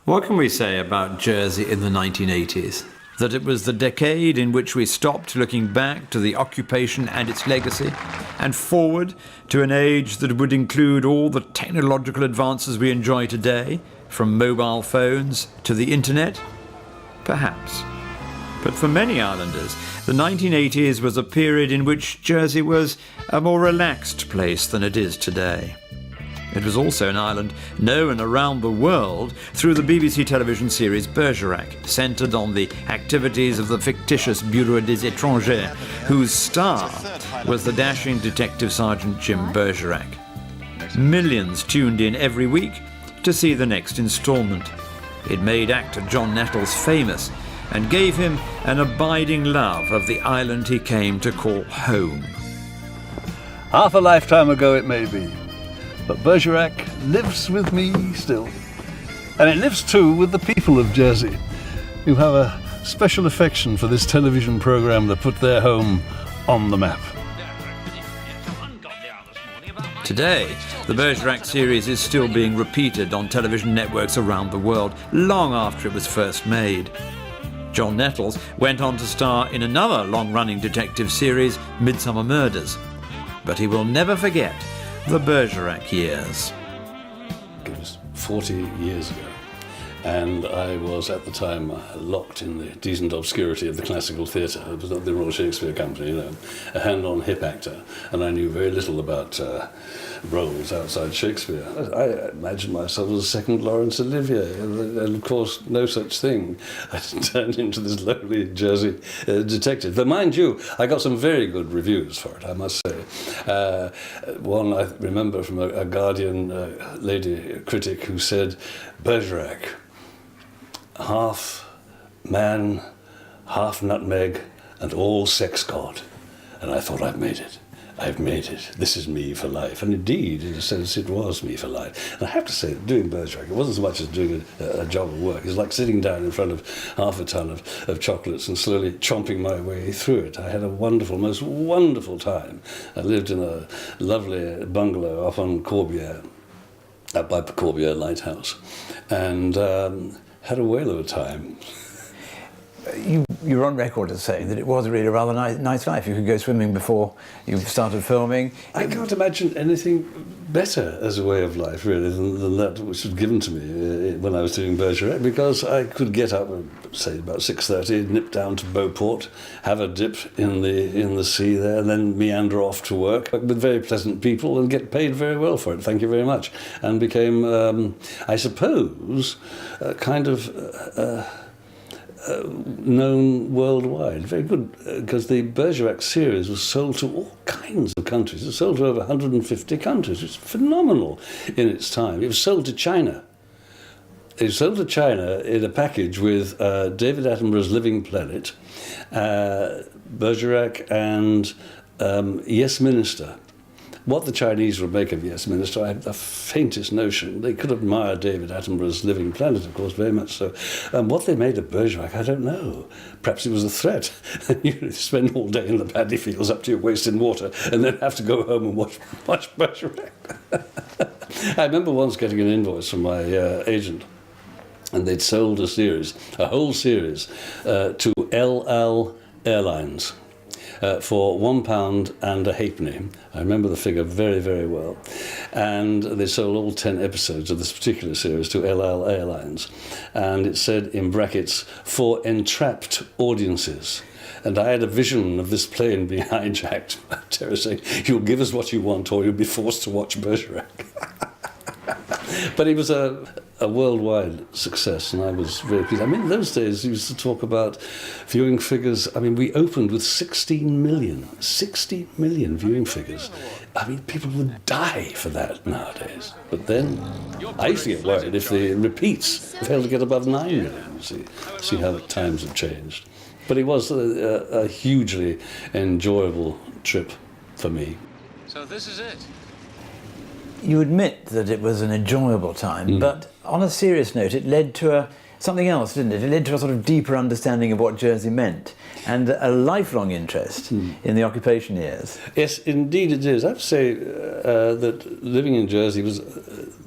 What can we say about Jersey in the 1980s? That it was the decade in which we stopped looking back to the occupation and its legacy, and forward to an age that would include all the technological advances we enjoy today, from mobile phones to the internet? Perhaps. But for many islanders, the 1980s was a period in which Jersey was a more relaxed place than it is today. It was also an island known around the world through the BBC television series Bergerac, centred on the activities of the fictitious Bureau des Étrangers, whose star was the dashing Detective Sergeant Jim Bergerac. Millions tuned in every week to see the next instalment. It made actor John Nettlz famous and gave him an abiding love of the island he came to call home. Half a lifetime ago it may be, but Bergerac lives with me still. And it lives too with the people of Jersey, who have a special affection for this television programme that put their home on the map. Today, the Bergerac series is still being repeated on television networks around the world, long after it was first made. John Nettlz went on to star in another long-running detective series, Midsummer Murders. But he will never forget the Bergerac years. It was 40 years ago, and I was at the time locked in the decent obscurity of the classical theatre. It was not the Royal Shakespeare Company, you know, a hand-on hip actor, and I knew very little about roles outside Shakespeare. I imagined myself as a second Laurence Olivier, and of course, no such thing. I turned into this lovely Jersey detective. But mind you, I got some very good reviews for it, I must say. One I remember from a Guardian lady critic who said, "Bergerac, half man, half nutmeg, and all sex god." And I thought, I've made it. I've made it. This is me for life. And indeed, in a sense, it was me for life. And I have to say that doing Bergerac, it wasn't so much as doing a job of work. It's like sitting down in front of half a ton of chocolates and slowly chomping my way through it. I had a wonderful, most wonderful time. I lived in a lovely bungalow up on Corbière, up by Corbière Lighthouse, and had a whale of a time. You're on record as saying that it was really a rather nice life. You could go swimming before you started filming. I can't imagine anything better as a way of life, really, than that which was given to me when I was doing Bergerac, because I could get up at, say, about 6:30, nip down to Beauport, have a dip in the sea there, and then meander off to work with very pleasant people and get paid very well for it, thank you very much, and became, I suppose, kind of... known worldwide. Very good, because the Bergerac series was sold to all kinds of countries. It was sold to over 150 countries. It was phenomenal in its time. It was sold to China. It was sold to China in a package with David Attenborough's Living Planet, Bergerac, and Yes Minister. What the Chinese would make of Yes Minister, I have the faintest notion. They could admire David Attenborough's Living Planet, of course, very much so. What they made of Bergerac, I don't know. Perhaps it was a threat. You spend all day in the paddy fields up to your waist in water and then have to go home and watch Bergerac. I remember once getting an invoice from my agent, and they'd sold a whole series, to El Al Airlines. For £1 and a halfpenny. I remember the figure very, very well. And they sold all 10 episodes of this particular series to El Al Airlines. And it said in brackets, "for entrapped audiences." And I had a vision of this plane being hijacked. Terror saying, "You'll give us what you want or you'll be forced to watch Bergerac." But it was a worldwide success, and I was very pleased. I mean, in those days, you used to talk about viewing figures. I mean, we opened with 16 million viewing figures. I mean, people would die for that nowadays. But then, I used to get worried if the repeats failed to get above 9 million. See how the times have changed. But it was a hugely enjoyable trip for me. So this is it. You admit that it was an enjoyable time, but on a serious note, it led to something else, didn't it? It led to a sort of deeper understanding of what Jersey meant and a lifelong interest in the occupation years. Yes, indeed it is. I have to say that living in Jersey was a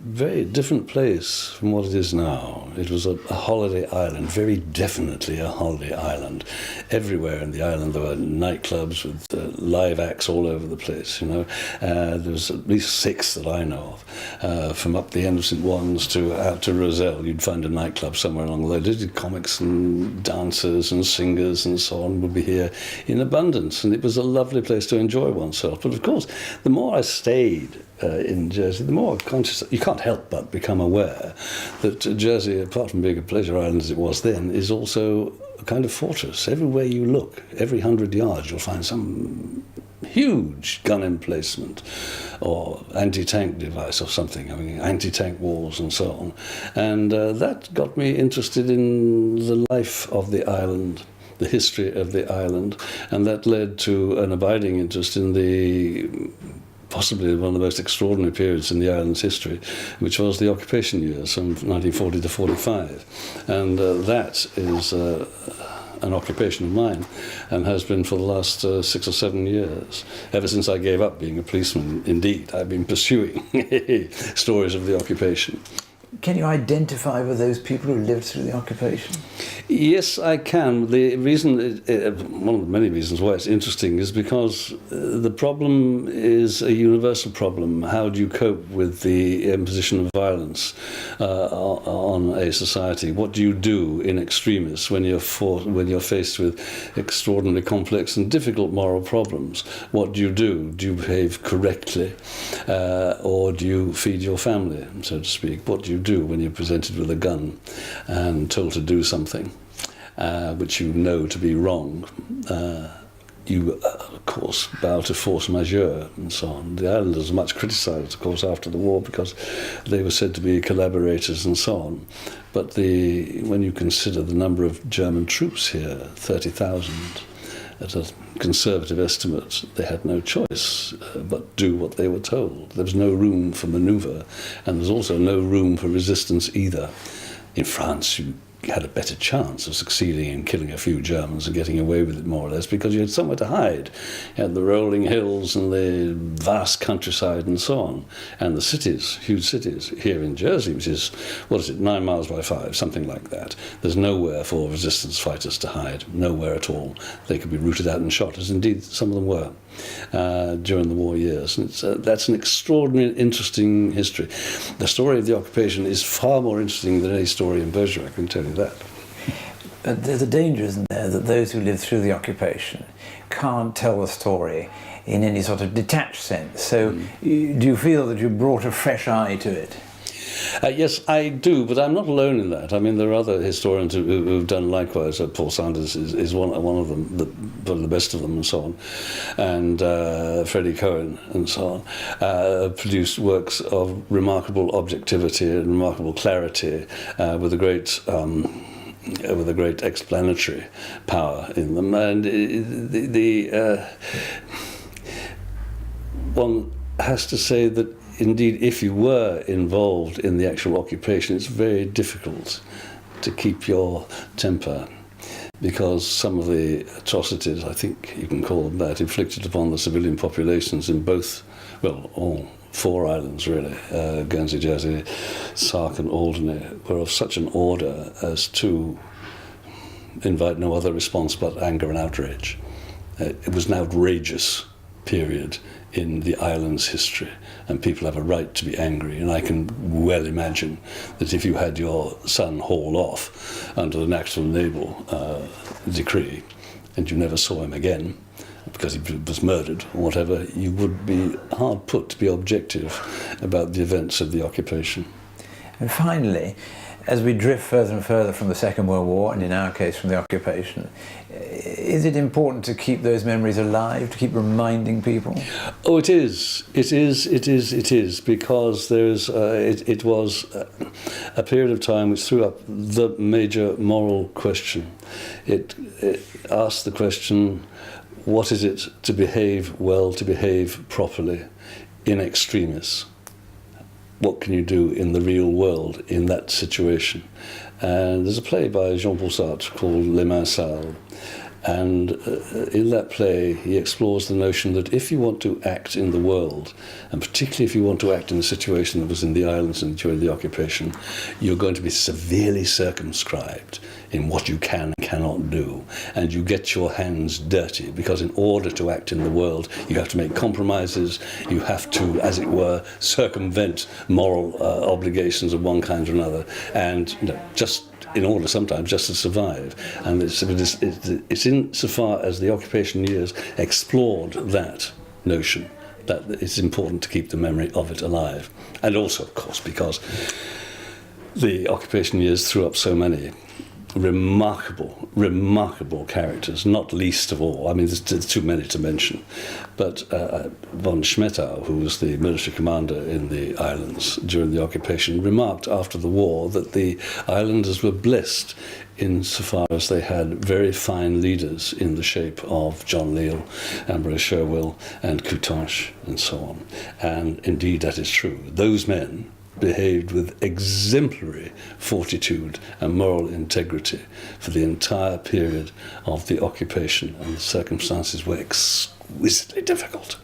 very different place from what it is now. It was a holiday island, very definitely a holiday island. Everywhere in the island there were nightclubs with live acts all over the place, you know. There was at least 6 that I know of. From up the end of St. Juan's to out to Roselle, you'd find a nightclub somewhere along the way. They did comics and dancers and singers and so on would be here in abundance, and it was a lovely place to enjoy oneself. But of course, the more I stayed in Jersey, the more conscious, you can't help but become aware that Jersey, apart from being a pleasure island as it was then, is also a kind of fortress. Everywhere you look, every 100 yards, you'll find some huge gun emplacement or anti-tank device or something, I mean, anti-tank walls and so on. And that got me interested in the life of the island, the history of the island, and that led to an abiding interest in the possibly one of the most extraordinary periods in the island's history, which was the occupation years from 1940 to 45. And that is an occupation of mine, and has been for the last 6 or 7 years. Ever since I gave up being a policeman, indeed, I've been pursuing stories of the occupation. Can you identify with those people who lived through the occupation? Yes, I can. The reason, one of the many reasons why it's interesting is because the problem is a universal problem. How do you cope with the imposition of violence on a society? What do you do in extremis when you're faced with extraordinarily complex and difficult moral problems? What do you do? Do you behave correctly, or do you feed your family, so to speak? What do you do when you're presented with a gun and told to do something which you know to be wrong? You, of course, bow to force majeure and so on. The islanders were much criticised, of course, after the war because they were said to be collaborators and so on. But when you consider the number of German troops here, 30,000, at a conservative estimate, they had no choice but do what they were told. There was no room for manoeuvre, and there was also no room for resistance either. In France, you had a better chance of succeeding in killing a few Germans and getting away with it more or less because you had somewhere to hide. You had the rolling hills and the vast countryside and so on, and the cities, huge cities. Here in Jersey, which is, 9 miles by 5, something like that, there's nowhere for resistance fighters to hide, nowhere at all. They could be rooted out and shot, as indeed some of them were during the war years. And that's an extraordinarily interesting history. The story of the occupation is far more interesting than any story in Bergerac, I can tell you that. There's a danger, isn't there, that those who lived through the occupation can't tell the story in any sort of detached sense. So do you feel that you brought a fresh eye to it? Yes, I do, but I'm not alone in that. I mean, there are other historians who've done likewise. Paul Sanders is one of them, the best of them, and so on. And Freddie Cohen, and so on, produced works of remarkable objectivity and remarkable clarity with a great explanatory power in them. And one has to say that indeed, if you were involved in the actual occupation, it's very difficult to keep your temper, because some of the atrocities, I think you can call them that, inflicted upon the civilian populations in all 4 islands really, Guernsey, Jersey, Sark and Alderney, were of such an order as to invite no other response but anger and outrage. It was an outrageous period in the island's history, and people have a right to be angry, and I can well imagine that if you had your son hauled off under the natural naval decree and you never saw him again because he was murdered or whatever, you would be hard put to be objective about the events of the occupation. And finally, as we drift further and further from the Second World War, and in our case from the occupation, is it important to keep those memories alive, to keep reminding people? Oh, it is. It is, because it was a period of time which threw up the major moral question. It asked the question, what is it to behave well, to behave properly in extremis? What can you do in the real world in that situation? And there's a play by Jean-Paul Sartre called Les Mains Sales, And in that play, he explores the notion that if you want to act in the world, and particularly if you want to act in a situation that was in the islands and during the occupation, you're going to be severely circumscribed in what you can and cannot do. And you get your hands dirty, because in order to act in the world, you have to make compromises, you have to, as it were, circumvent moral obligations of one kind or another, and just in order sometimes just to survive. And it's in so far as the occupation years explored that notion that it's important to keep the memory of it alive. And also, of course, because the occupation years threw up so many remarkable characters, not least of all, I mean, there's too many to mention, but von Schmettau, who was the military commander in the islands during the occupation, remarked after the war that the islanders were blessed insofar as they had very fine leaders in the shape of John Leal, Ambrose Sherwill, and Coutanche, and so on. And indeed, that is true. Those men behaved with exemplary fortitude and moral integrity for the entire period of the occupation, and the circumstances were exquisitely difficult.